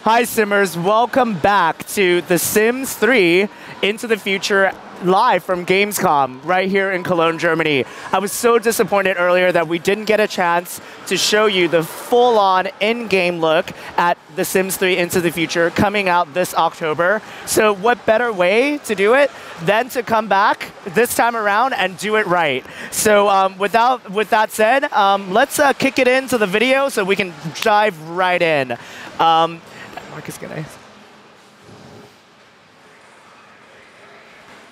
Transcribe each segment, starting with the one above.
Hi, Simmers. Welcome back to The Sims 3 Into the Future live from Gamescom right here in Cologne, Germany. I was so disappointed earlier that we didn't get a chance to show you the full-on in-game look at The Sims 3 Into the Future coming out this October. So what better way to do it than to come back this time around and do it right. So with that said, let's kick it into the video so we can dive right in. Marcus, can I?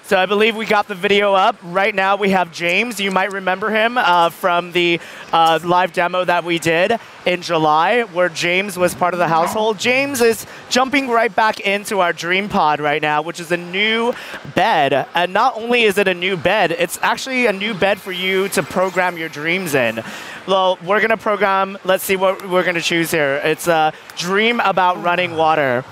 So I believe we got the video up. Right now we have James. You might remember him from the live demo that we did in July, where James was part of the household. James is jumping right back into our Dream Pod right now, which is a new bed. And not only is it a new bed, it's actually a new bed for you to program your dreams in. Well, we're going to program, let's see what we're going to choose here. It's Dream About Running Water.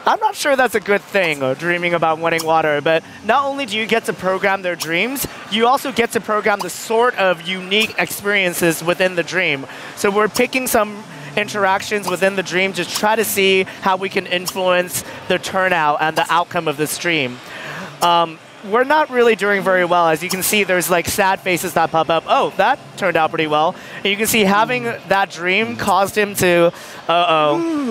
I'm not sure that's a good thing, dreaming about winning water, but not only do you get to program their dreams, you also get to program the sort of unique experiences within the dream. So we're picking some interactions within the dream to try to see how we can influence the turnout and the outcome of this dream. We're not really doing very well. As you can see, there's like sad faces that pop up. Oh, that turned out pretty well. And you can see having that dream caused him to,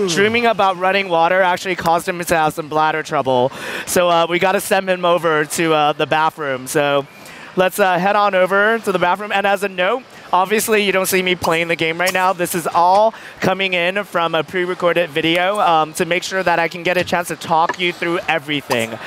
dreaming about running water actually caused him to have some bladder trouble. So we got to send him over to the bathroom. So let's head on over to the bathroom. And as a note, obviously you don't see me playing the game right now. This is all coming in from a pre-recorded video to make sure that I can get a chance to talk you through everything.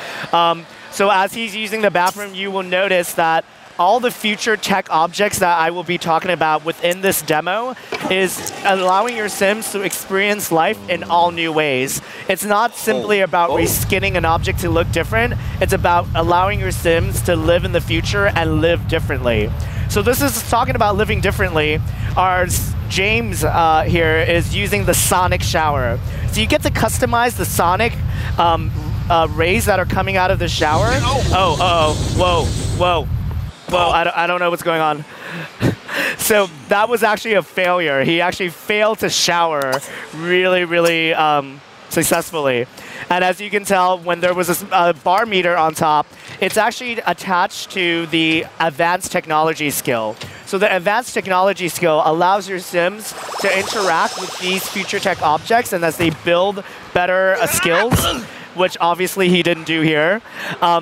So as he's using the bathroom, you will notice that all the future tech objects that I will be talking about within this demo is allowing your Sims to experience life in all new ways. It's not simply about reskinning an object to look different. It's about allowing your Sims to live in the future and live differently. So this is talking about living differently. Our James here is using the Sonic shower. So you get to customize the Sonic rays that are coming out of the shower. Whoa. I don't know what's going on. So that was actually a failure. He actually failed to shower really successfully. And as you can tell, when there was a bar meter on top, it's actually attached to the advanced technology skill. So the advanced technology skill allows your Sims to interact with these future tech objects, and as they build better skills, which obviously he didn't do here,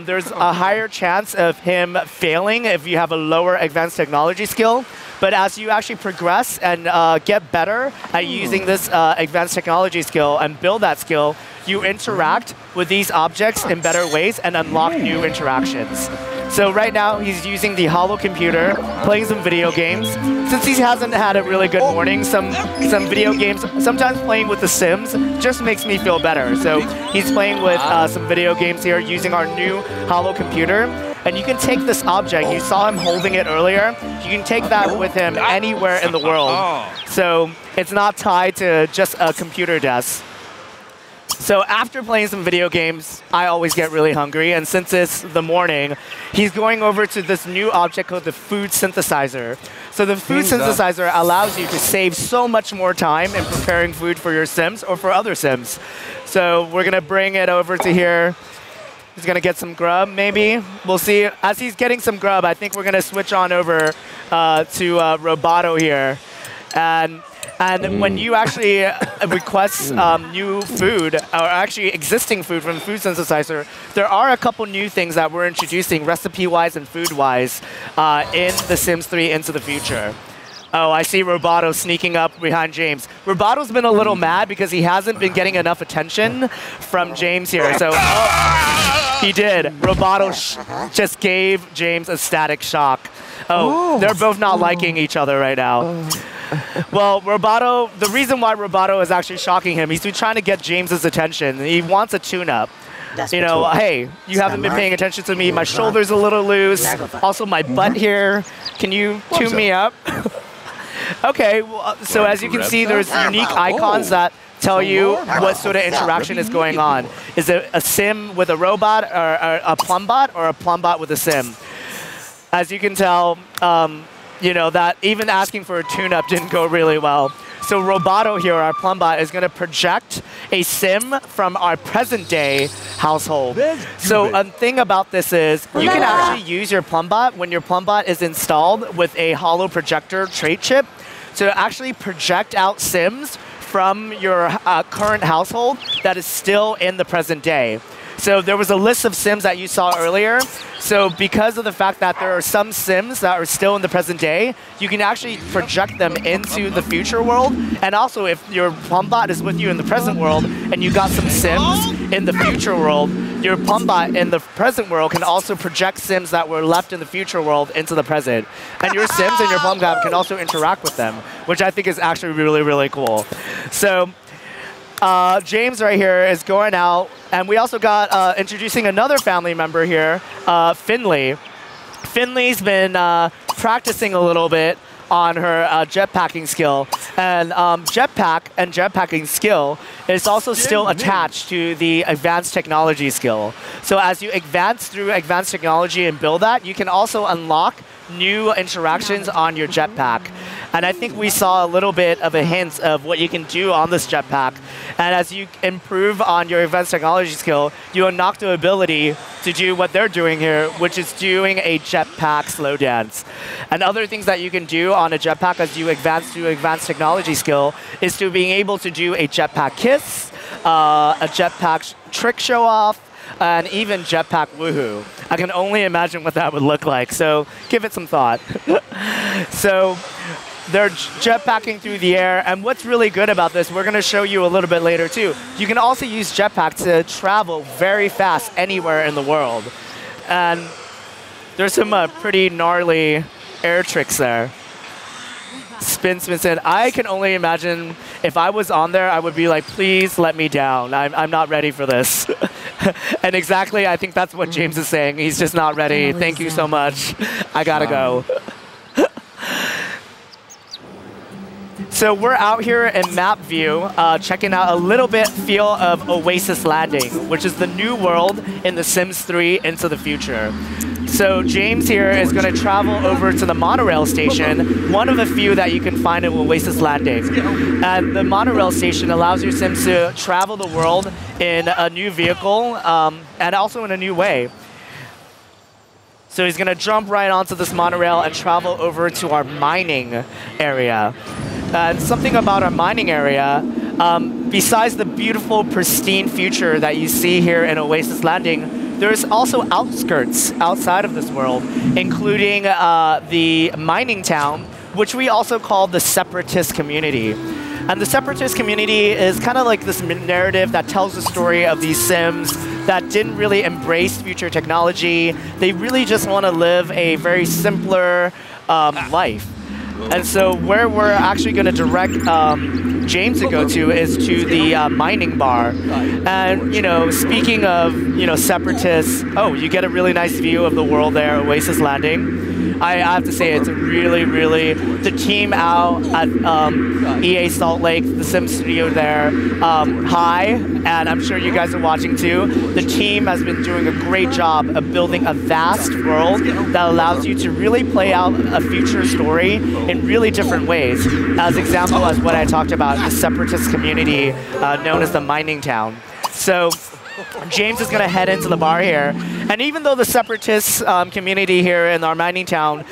there's a higher chance of him failing if you have a lower advanced technology skill. But as you actually progress and get better at using this advanced technology skill and build that skill, you interact with these objects in better ways and unlock new interactions. So right now, he's using the Holo computer, playing some video games. Since he hasn't had a really good morning, some video games, sometimes playing with The Sims just makes me feel better. So he's playing with some video games here using our new Holo computer. And you can take this object, you saw him holding it earlier, you can take that with him anywhere in the world. So it's not tied to just a computer desk. So after playing some video games, I always get really hungry, and since it's the morning, he's going over to this new object called the food synthesizer. So the food synthesizer allows you to save so much more time in preparing food for your Sims or for other Sims. So we're going to bring it over to here. He's going to get some grub, maybe. We'll see. As he's getting some grub, I think we're going to switch on over to Roboto here. And when you actually request new food, or actually existing food from the food synthesizer, there are a couple new things that we're introducing recipe-wise and food-wise in The Sims 3 Into the Future. Oh, I see Roboto sneaking up behind James. Roboto's been a little mad because he hasn't been getting enough attention from James here. So he did. Roboto just gave James a static shock. Oh, they're both not liking each other right now. Well, Roboto, the reason why Roboto is actually shocking him, he's been trying to get James's attention. He wants a tune-up. You know, hey, you haven't been paying attention to me. My shoulder's a little loose. Also, my butt here. Can you tune me up? Okay, well, so as you can see, there's unique icons that tell you what sort of interaction is going on. Is it a Sim with a robot, or a Plumbot, or a Plumbot with a Sim? As you can tell, you know, that even asking for a tune-up didn't go really well. So Roboto here, our Plumbot, is going to project a sim from our present day household. So a thing about this is you can actually use your Plumbot when your Plumbot is installed with a holo projector trait chip to actually project out sims from your current household that is still in the present day. So there was a list of sims that you saw earlier. So because of the fact that there are some sims that are still in the present day, you can actually project them into the future world. And also if your Plumbot is with you in the present world and you got some sims in the future world, your Plumbot in the present world can also project sims that were left in the future world into the present. And your sims and your Plumbot can also interact with them, which I think is actually really, really cool. So James right here is going out, and we also got introducing another family member here, Finley. Finley's been practicing a little bit on her jetpacking skill, and jetpacking skill is also still attached to the advanced technology skill. So as you advance through advanced technology and build that, you can also unlock new interactions on your jetpack. And I think we saw a little bit of a hint of what you can do on this jetpack. And as you improve on your advanced technology skill, you unlock the ability to do what they're doing here, which is doing a jetpack slow dance. And other things that you can do on a jetpack as you advance through advanced technology skill is to being able to do a jetpack kiss, a jetpack trick show off, and even jetpack woohoo. I can only imagine what that would look like, so give it some thought. So they're jetpacking through the air, and what's really good about this, we're going to show you a little bit later too. You can also use jetpack to travel very fast anywhere in the world. And there's some pretty gnarly air tricks there. Spin, spin, spin. I can only imagine if I was on there, I would be like, please let me down. I'm not ready for this. And exactly, I think that's what James is saying. He's just not ready. Thank you so much. I gotta go. So we're out here in map view, checking out a little bit feel of Oasis Landing, which is the new world in The Sims 3 Into the Future. So James here is going to travel over to the monorail station, one of a few that you can find in Oasis Landing. And the monorail station allows your Sims to travel the world in a new vehicle and also in a new way. So he's going to jump right onto this monorail and travel over to our mining area. And something about our mining area, besides the beautiful, pristine future that you see here in Oasis Landing, there's also outskirts outside of this world, including the mining town, which we also call the Separatist community. And the Separatist community is kind of like this narrative that tells the story of these Sims that didn't really embrace future technology. They really just want to live a very simpler life. And so where we're actually going to direct James to go to is to the mining bar. And, you know, speaking of, you know, separatists, oh, you get a really nice view of the world there, Oasis Landing. I have to say, it's really, really, the team out at EA Salt Lake, the Sim Studio there, hi, and I'm sure you guys are watching too. The team has been doing a great job of building a vast world that allows you to really play out a future story in really different ways. As example, as what I talked about, the separatist community known as the mining town. So James is going to head into the bar here. And even though the separatist community here in our mining town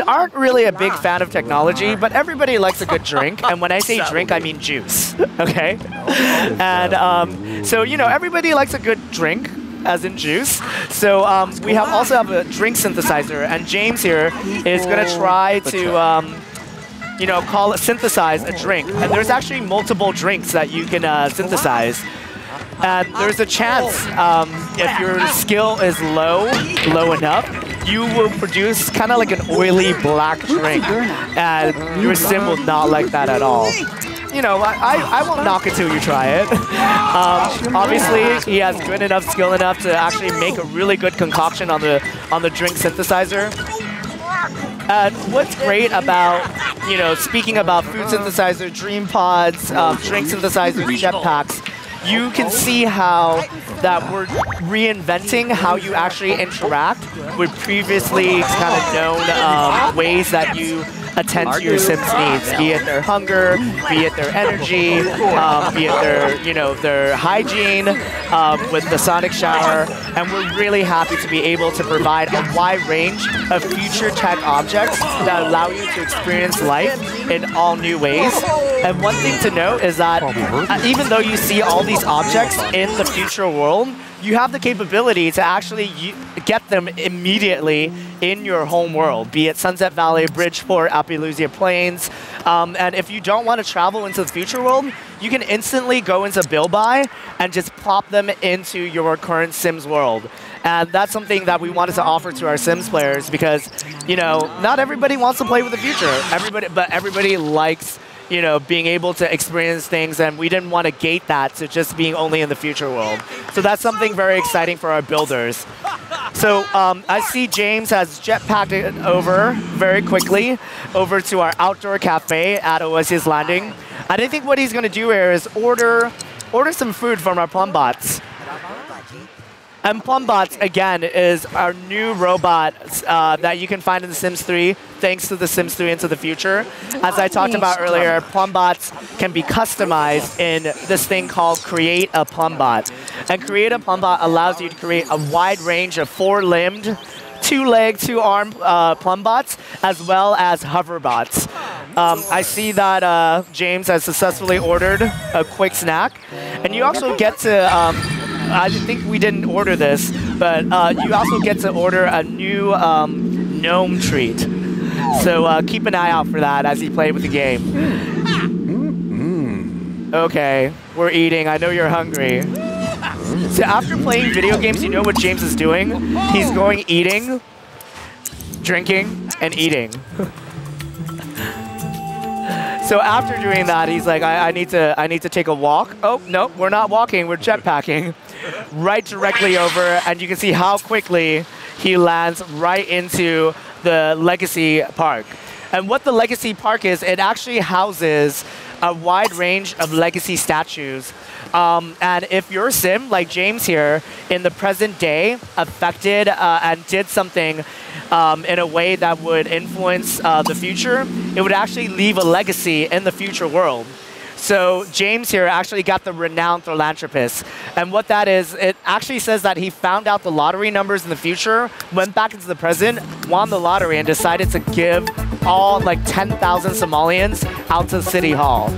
aren't really a big fan of technology, but everybody likes a good drink. And when I say drink, I mean juice, okay? And so, you know, everybody likes a good drink, as in juice. So we also have a drink synthesizer. And James here is going to try to you know, synthesize a drink. And there's actually multiple drinks that you can synthesize. And there's a chance, if your skill is low enough, you will produce kind of like an oily black drink. And your sim will not like that at all. You know, I won't knock it till you try it. Obviously, he has good enough skill enough to actually make a really good concoction on the drink synthesizer. And what's great about, you know, speaking about food synthesizer, dream pods, drink synthesizer, jetpacks, you can see how that we're reinventing how you actually interact with previously kind of known ways that you attend to your Sims needs, be it their hunger, be it their energy, be it their hygiene with the sonic shower. And we're really happy to be able to provide a wide range of future tech objects that allow you to experience life in all new ways. And one thing to note is that even though you see all these objects in the future world, you have the capability to actually get them immediately in your home world, be it Sunset Valley, Bridgeport, Appalachia Plains. And if you don't want to travel into the future world, you can instantly go into Build By and just plop them into your current Sims world. And that's something that we wanted to offer to our Sims players because, not everybody wants to play with the future. But everybody likes being able to experience things, and we didn't want to gate that to just being only in the future world. So that's something very exciting for our builders. So I see James has jetpacked it over very quickly over to our outdoor cafe at Oasis Landing. And I think what he's going to do here is order some food from our Plumbots. And Plumbots, again, is our new robot that you can find in The Sims 3, thanks to The Sims 3 Into the Future. As I talked about earlier, Plumbots can be customized in this thing called Create a Plumbot. And Create a Plumbot allows you to create a wide range of 4-limbed, 2-leg, 2-arm Plumbots, as well as hoverbots. I see that James has successfully ordered a quick snack. And you also get to... I think we didn't order this, but you also get to order a new gnome treat. So keep an eye out for that as you play with the game. Okay, we're eating. I know you're hungry. So after playing video games, you know what James is doing? He's going eating, drinking, and eating. So after doing that, he's like, I need to take a walk. Oh, no, we're not walking, we're jetpacking. Right directly over, and you can see how quickly he lands right into the Legacy Park. And what the Legacy Park is, it actually houses a wide range of legacy statues. And if your Sim, like James here, in the present day, affected and did something in a way that would influence the future, it would actually leave a legacy in the future world. So James here actually got the renowned philanthropist. And what that is, it actually says that he found out the lottery numbers in the future, went back into the present, won the lottery, and decided to give all like 10,000 Somalians out to City Hall.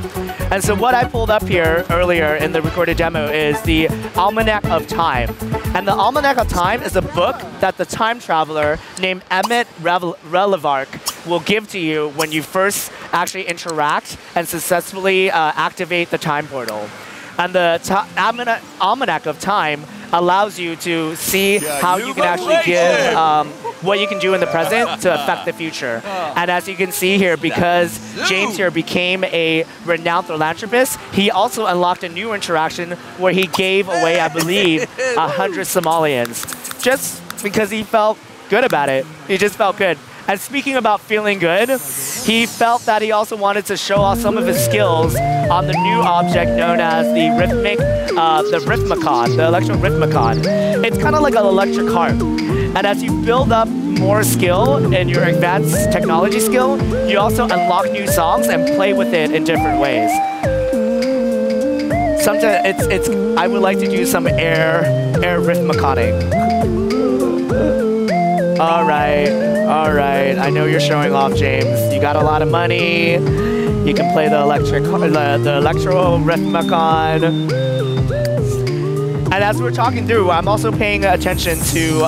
And so what I pulled up here earlier in the recorded demo is the Almanac of Time. And the Almanac of Time is a book that the time traveler named Emmett Relevark will give to you when you first actually interact and successfully activate the time portal. And the Almanac of Time allows you to see how you can actually give what you can do in the present to affect the future. And as you can see here, because James here became a renowned philanthropist, he also unlocked a new interaction where he gave away, I believe, 100 Somalians. Just because he felt good about it. He just felt good. And speaking about feeling good, he felt that he also wanted to show off some of his skills on the new object known as the Rhythmicon, the Electro Rhythmicon. It's kind of like an electric harp. And as you build up more skill in your advanced technology skill, you also unlock new songs and play with it in different ways. Sometimes I would like to do some air rhythmiconing. All right. I know you're showing off, James. You got a lot of money. You can play the electro rhythmicon. And as we're talking through, I'm also paying attention to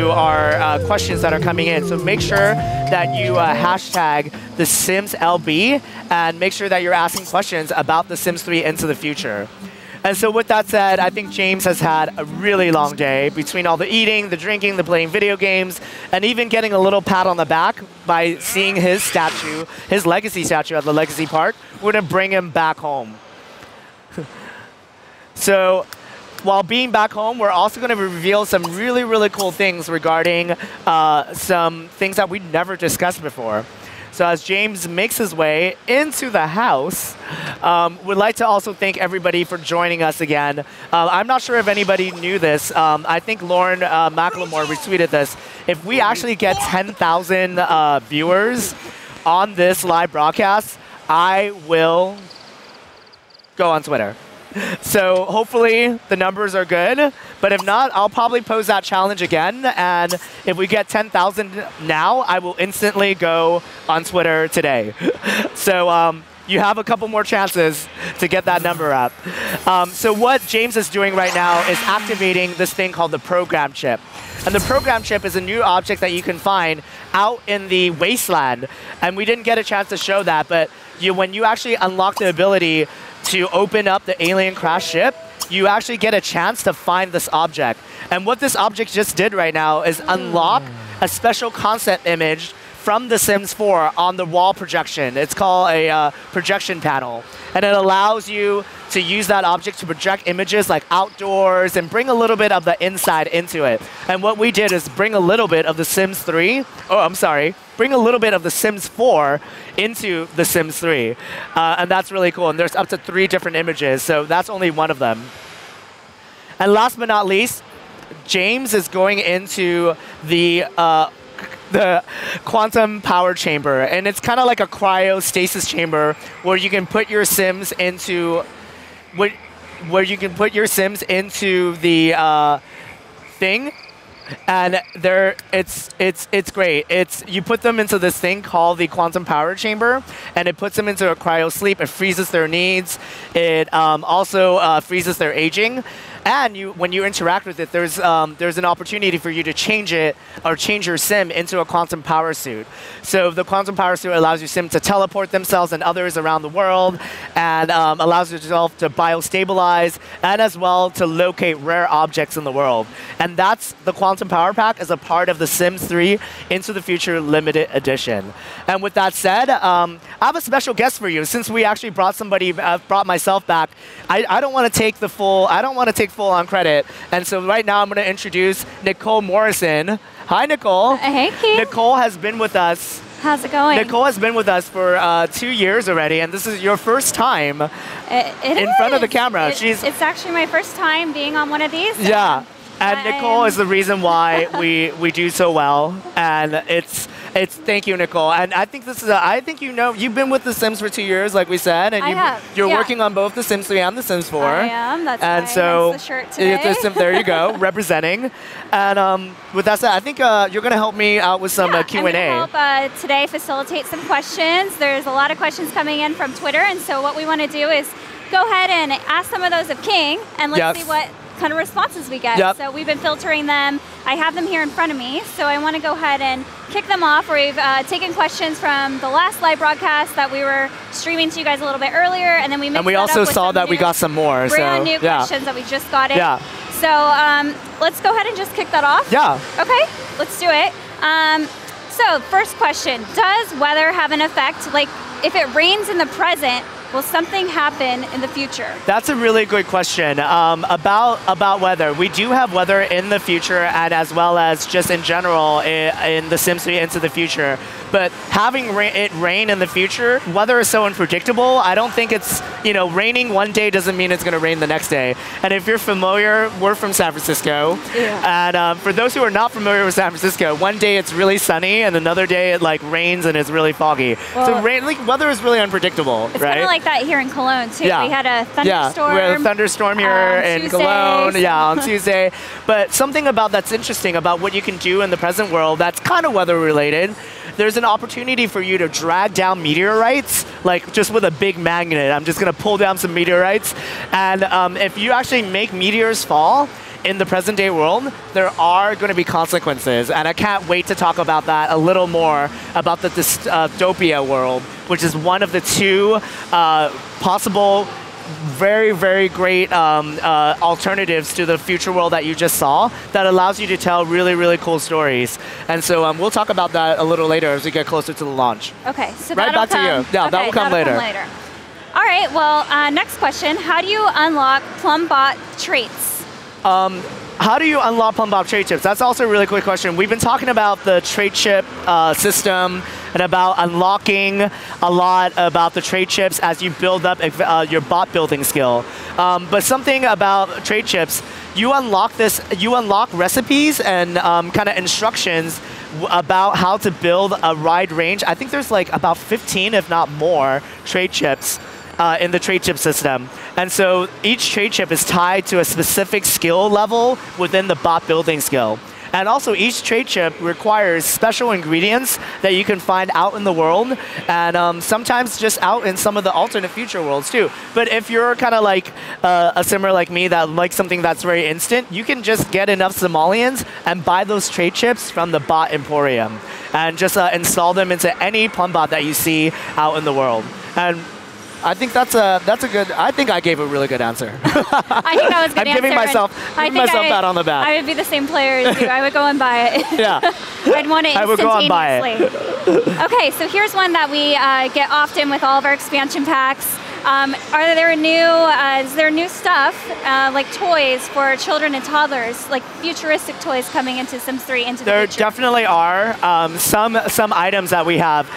our questions that are coming in. So make sure that you hashtag the Sims LB and make sure that you're asking questions about The Sims 3 Into the Future. And so with that said, I think James has had a really long day between all the eating, the drinking, the playing video games, and even getting a little pat on the back by seeing his statue, his legacy statue at the Legacy Park. We're going to bring him back home. So while being back home, we're also going to reveal some really, really cool things regarding some things that we've never discussed before. So as James makes his way into the house, we'd like to also thank everybody for joining us again. I'm not sure if anybody knew this. I think Lauren McLemore retweeted this. If we actually get 10,000 viewers on this live broadcast, I will go on Twitter. So hopefully the numbers are good, but if not, I'll probably pose that challenge again, and if we get 10,000 now, I will instantly go on Twitter today. So you have a couple more chances to get that number up. So what James is doing right now is activating this thing called the program chip. And the program chip is a new object that you can find out in the wasteland. And we didn't get a chance to show that, but when you actually unlock the ability to open up the alien crash ship, you actually get a chance to find this object. And what this object just did right now is unlock a special concept image from The Sims 4 on the wall projection. It's called a projection panel. And it allows you to use that object to project images like outdoors and bring a little bit of the inside into it. And what we did is bring a little bit of The Sims 3, bring a little bit of The Sims 4 into The Sims 3. And that's really cool. And there's up to 3 different images, so that's only one of them. And last but not least, James is going into the quantum power chamber, and it's kind of like a cryostasis chamber where you can put your Sims into the thing, and it's great. You put them into this thing called the quantum power chamber, and it puts them into a cryo sleep. It freezes their needs. It also freezes their aging. And when you interact with it, there's an opportunity for you to change it or change your sim into a quantum power suit. So the quantum power suit allows your sim to teleport themselves and others around the world, and allows yourself to biostabilize and as well to locate rare objects in the world. And that's the quantum power pack as a part of the Sims 3 Into the Future limited edition. And with that said, I have a special guest for you. Since we actually brought myself back, I don't want to take full-on credit. And so right now I'm going to introduce Nicole Morrison. Hi, Nicole. Hey, Keith. Nicole has been with us. How's it going? Nicole has been with us for 2 years already, and this is your first time in front of the camera. It's actually my first time being on one of these. Yeah. And Nicole is the reason why we do so well, and it's thank you, Nicole. And I think you've been with The Sims for 2 years, like we said, and you're working on both The Sims 3 and The Sims 4. I am. That's and why so the shirt today. There you go, representing. And with that said, I think you're going to help me out with some Q&A. I'm going to help today facilitate some questions. There's a lot of questions coming in from Twitter, and so what we want to do is go ahead and ask some of those of King, and let's see what kind of responses we get. Yep. So we've been filtering them. I have them here in front of me, so I want to go ahead and kick them off. We've taken questions from the last live broadcast that we were streaming to you guys a little bit earlier, and then we mixed also saw that we got some more. Brand new questions that we just got in. Yeah. So let's go ahead and just kick that off. Yeah. Okay, let's do it. So first question, does weather have an effect? Like if it rains in the present, will something happen in the future? That's a really good question. About weather. We do have weather in the future, and as well as just in general in The Sims 3 Into the Future. But having it rain in the future, weather is so unpredictable. I don't think it's, raining one day doesn't mean it's going to rain the next day. And if you're familiar, we're from San Francisco. Yeah. And for those who are not familiar with San Francisco, one day it's really sunny, and another day it rains and it's really foggy. Well, so weather is really unpredictable, it's right? Kind of like that here in Cologne too. Yeah. We had a thunderstorm. We had a thunderstorm here in Cologne. Yeah, on Tuesday. But something that's interesting about what you can do in the present world that's kind of weather related. There's an opportunity for you to drag down meteorites, just with a big magnet. I'm just going to pull down some meteorites. And if you actually make meteors fall in the present day world, there are going to be consequences. And I can't wait to talk about that a little more, about the dystopia world, which is one of the 2 possible very, very great alternatives to the future world that you just saw that allows you to tell really, really cool stories. And so we'll talk about that a little later as we get closer to the launch. Okay, so right back to you. Yeah, that will come later. All right, well, next question. How do you unlock Plumbot traits? How do you unlock Plumbot trait chips? That's also a really quick question. We've been talking about the trait chip system and about unlocking a lot about the trait chips as you build up your bot building skill. But something about trait chips, you unlock recipes and kind of instructions about how to build a wide range. I think there's like about 15, if not more, trade chips in the trade chip system. And so each trade chip is tied to a specific skill level within the bot building skill. And also each trade chip requires special ingredients that you can find out in the world, and sometimes just out in some of the alternate future worlds too. But if you're kind of like a simmer like me that likes something that's very instant, you can just get enough simoleons and buy those trade chips from the bot emporium and just install them into any plum bot that you see out in the world. And I think that's a good. I think I gave a really good answer. I think that was a good answer. I'm giving myself pat on the back. I would be the same player as you. I would go and buy it. Yeah. I'd want it instantaneously. I would go and buy it. Okay, so here's one that we get often with all of our expansion packs. Are there is there new stuff like toys for children and toddlers, like futuristic toys coming into Sims 3 into the future? There definitely are some items that we have.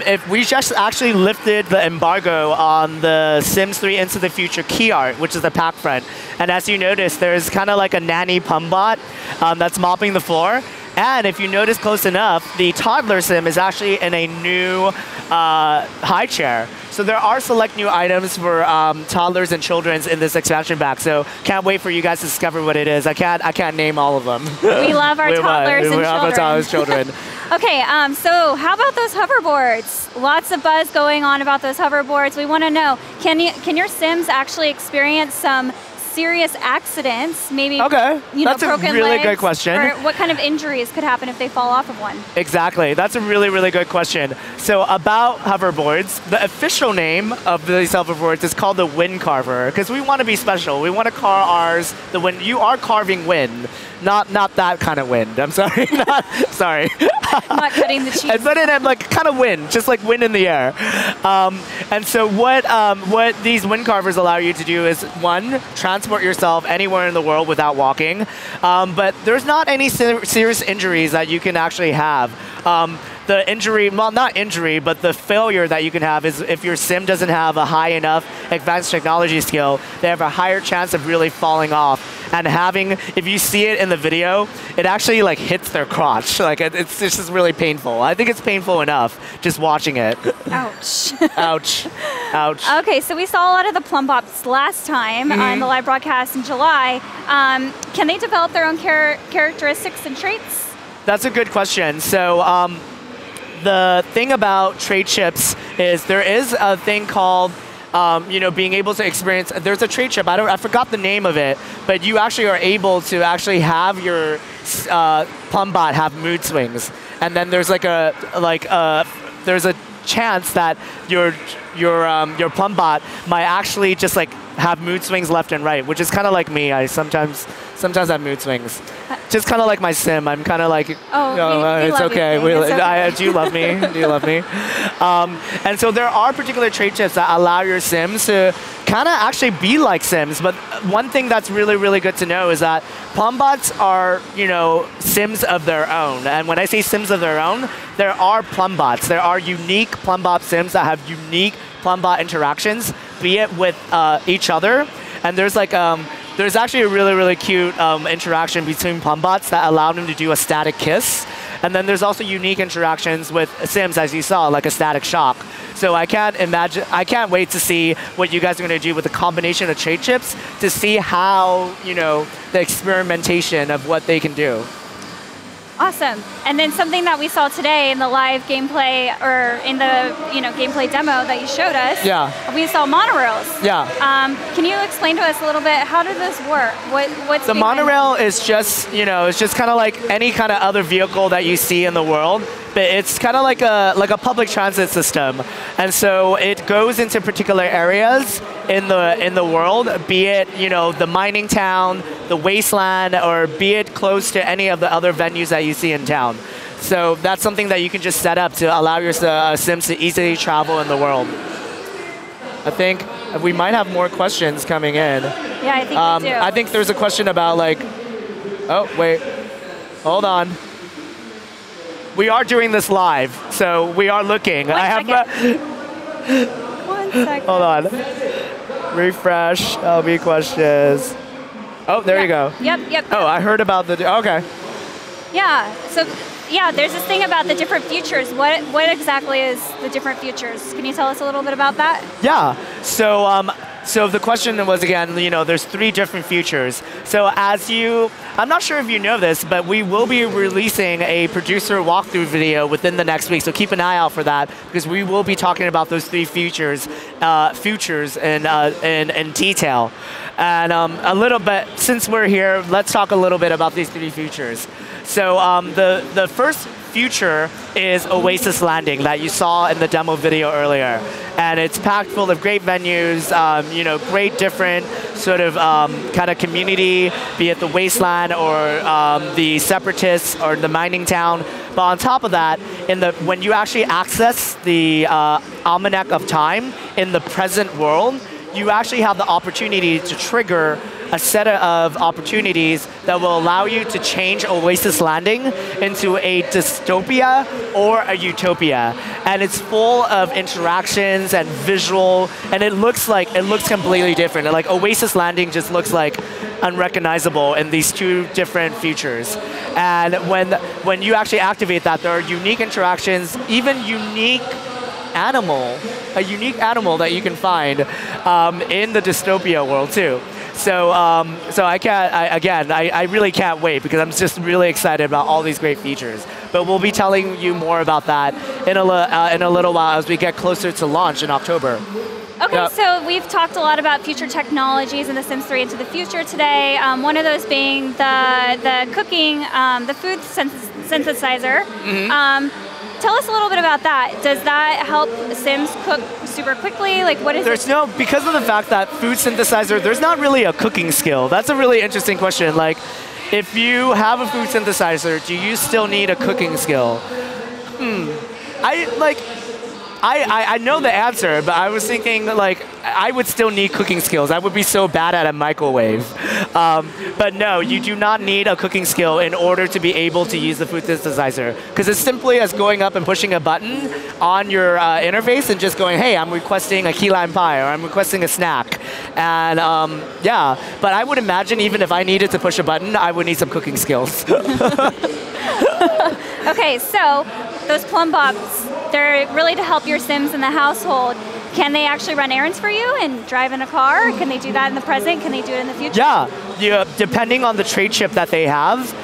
If we just actually lifted the embargo on the Sims 3 Into the Future key art, which is the pack front, and as you notice, there's kind of like a nanny pum bot that's mopping the floor. And if you notice close enough, the toddler sim is actually in a new high chair. So there are select new items for toddlers and children's in this expansion pack. So can't wait for you guys to discover what it is. I can't name all of them. We love our toddlers and children. We love our toddlers and children. Okay, so how about those hoverboards? Lots of buzz going on about those hoverboards. We want to know, can your Sims actually experience some serious accidents, maybe that's broken a really legs, good question. or what kind of injuries could happen if they fall off of one? Exactly, that's a really, really good question. So about hoverboards, the official name of these hoverboards is called the Wind Carver, because we want to be special. We want to carve ours the wind. You are carving wind, not that kind of wind. I'm sorry, sorry. I'm not cutting the cheese. But in like kind of wind, just like wind in the air. And so what these wind carvers allow you to do is, one, transport yourself anywhere in the world without walking. But there's not any serious injuries that you can actually have. The injury, well, not injury, but the failure that you can have is if your sim doesn't have a high enough advanced technology skill, they have a higher chance of really falling off. And if you see it in the video, it actually like hits their crotch. Like it's just really painful. I think it's painful enough just watching it. Ouch. Ouch. Ouch. Okay, so we saw a lot of the plum bots last time on the live broadcast in July. Can they develop their own characteristics and traits? That's a good question. So the thing about trade chips is there is a thing called being able to experience. There's a trade chip. I forgot the name of it, but you actually are able to actually have your plum bot have mood swings, and then there's there's a chance that your plum bot might actually just like have mood swings left and right, which is kind of like me. I sometimes have mood swings. Just kind of like my sim. I'm kind of like, it's okay. Do you love me? Do you love me? And so there are particular trait chips that allow your sims to kind of actually be like sims. But one thing that's really, really good to know is that plum bots are, sims of their own. And when I say sims of their own, there are plum bots. There are unique plum bot sims that have unique plum bot interactions, be it with each other. And there's actually a really, really cute interaction between plum bots that allow them to do a static kiss. And then there's also unique interactions with sims, as you saw, like a static shock. So I can't wait to see what you guys are going to do with the combination of trait chips to see how, the experimentation of what they can do. Awesome. And then something that we saw today in the live gameplay, or in the gameplay demo that you showed us. Yeah. We saw monorails. Yeah. Can you explain to us a little bit, how does this work? What's the monorail is just it's just kind of like any kind of other vehicle that you see in the world, but it's kind of like a public transit system, and so it goes into particular areas in the world, be it the mining town, the wasteland, or be it close to any of the other venues that you see in town. So that's something that you can just set up to allow your sims to easily travel in the world. I think we might have more questions coming in. Yeah, I think we do. I think there's a question about oh wait, hold on. We are doing this live, so we are looking. One second. Hold on. Refresh. LB questions. Oh, there you go. Yep. Oh, I heard about the. Okay. Yeah. So, yeah, there's this thing about the different futures. What exactly is the different futures? Can you tell us a little bit about that? Yeah. So the question was, again, there's 3 different futures. So I'm not sure if you know this, but we will be releasing a producer walkthrough video within the next week. So keep an eye out for that, because we will be talking about those 3 futures in detail. And a little bit, since we're here, let's talk a little bit about these 3 futures. So the first future is Oasis Landing that you saw in the demo video earlier. And it's packed full of great venues, great different sort of kind of community, be it the Wasteland or the Separatists or the mining town. But on top of that, when you actually access the Almanac of Time in the present world, you actually have the opportunity to trigger a set of opportunities that will allow you to change Oasis Landing into a dystopia or a utopia. And it's full of interactions and visual, and it looks completely different. Like Oasis Landing just looks like unrecognizable in these 2 different futures. And when you actually activate that, there are unique interactions, even a unique animal that you can find in the dystopia world too. So I really can't wait, because I'm just really excited about all these great features. But we'll be telling you more about that in a little while as we get closer to launch in October. Okay, Yep. so we've talked a lot about future technologies in The Sims 3 Into the Future today. One of those being the cooking, the food synthesizer. Mm-hmm. Tell us a little bit about that. Does that help Sims cook super quickly? Like, what is it? Because of the fact that food synthesizer, there's not really a cooking skill. That's a really interesting question. Like, if you have a food synthesizer, do you still need a cooking skill? I know the answer, but I was thinking, like, I would still need cooking skills. I would be so bad at a microwave. But no, you do not need a cooking skill in order to be able to use the food synthesizer. Because it's simply as going up and pushing a button on your interface and just going, hey, I'm requesting a key lime pie, or I'm requesting a snack. And yeah, but I would imagine even if I needed to push a button, I would need some cooking skills. Okay, so those plumb bots, they're really to help your Sims in the household. Can they actually run errands for you and drive in a car? Can they do that in the present? Can they do it in the future? Yeah, depending on the trait chip that they have,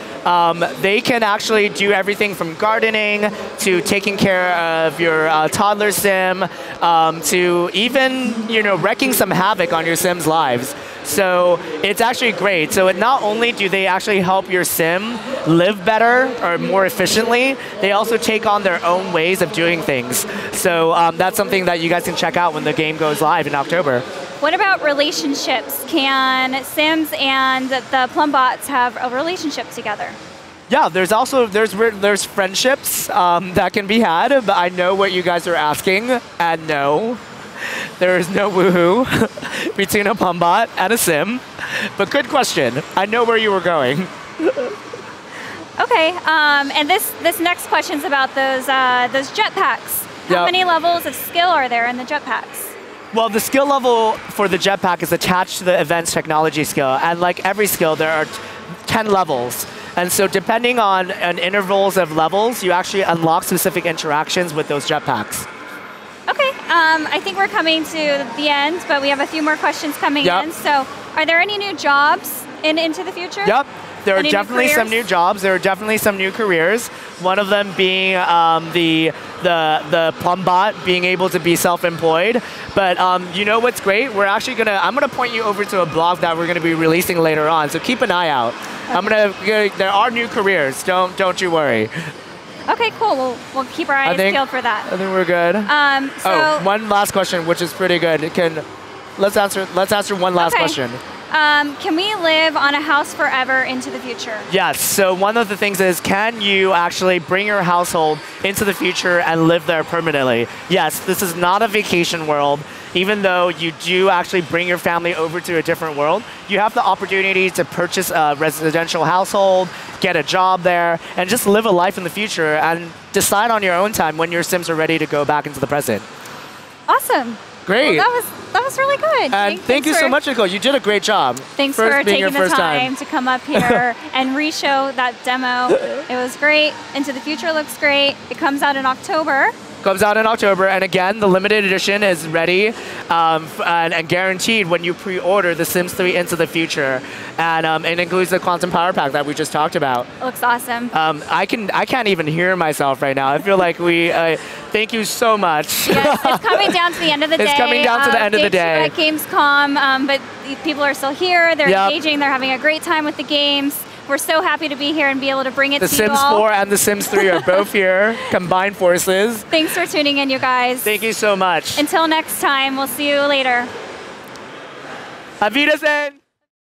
they can actually do everything from gardening to taking care of your toddler sim to even wreaking some havoc on your Sims' lives. So it's actually great. So not only do they actually help your sim live better or more efficiently, they also take on their own ways of doing things. So that's something that you guys can check out when the game goes live in October. What about relationships? Can Sims and the plumb bots have a relationship together? Yeah, there's friendships that can be had, but I know what you guys are asking, and no. There is no woohoo between a plumb bot and a sim. But good question. I know where you were going. Okay, and this next question is about those jetpacks. How many levels of skill are there in the jetpacks? Well, the skill level for the jetpack is attached to the event's technology skill. And like every skill, there are 10 levels. And so depending on intervals of levels, you actually unlock specific interactions with those jetpacks. Okay, I think we're coming to the end, but we have a few more questions coming in. So are there any new jobs into the future? Yep. There are definitely some new jobs. There are definitely some new careers. One of them being the plumb bot being able to be self-employed. But you know what's great? I'm gonna point you over to a blog that we're gonna be releasing later on. So keep an eye out. Okay. There are new careers. Don't you worry. Okay, cool. We'll keep our eyes peeled for that. I think we're good. One last question, which is pretty good. Let's answer one last question. Can we live on a house forever into the future? Yes. So one of the things is, can you actually bring your household into the future and live there permanently? Yes. This is not a vacation world. Even though you do actually bring your family over to a different world, you have the opportunity to purchase a residential household, get a job there, and just live a life in the future and decide on your own time when your Sims are ready to go back into the present. Awesome. great. Well, that was really good. And thank you so much, Nicole. You did a great job. Thanks for taking the time to come up here and re-show that demo. It was great. Into the Future looks great. It comes out in October. Comes out in October, and again, the limited edition is ready and guaranteed when you pre-order The Sims 3 Into the Future, and it includes the Quantum Power Pack that we just talked about. It looks awesome. I can't even hear myself right now. I feel like we thank you so much. Yes, it's coming down to the end of the day. It's coming down to the end of the day. At Gamescom, but people are still here. They're engaging. They're having a great time with the games. We're so happy to be here and be able to bring it to you all. The Sims 4 and The Sims 3 are both here, combined forces. Thanks for tuning in, you guys. Thank you so much. Until next time, we'll see you later. Auf Wiedersehen!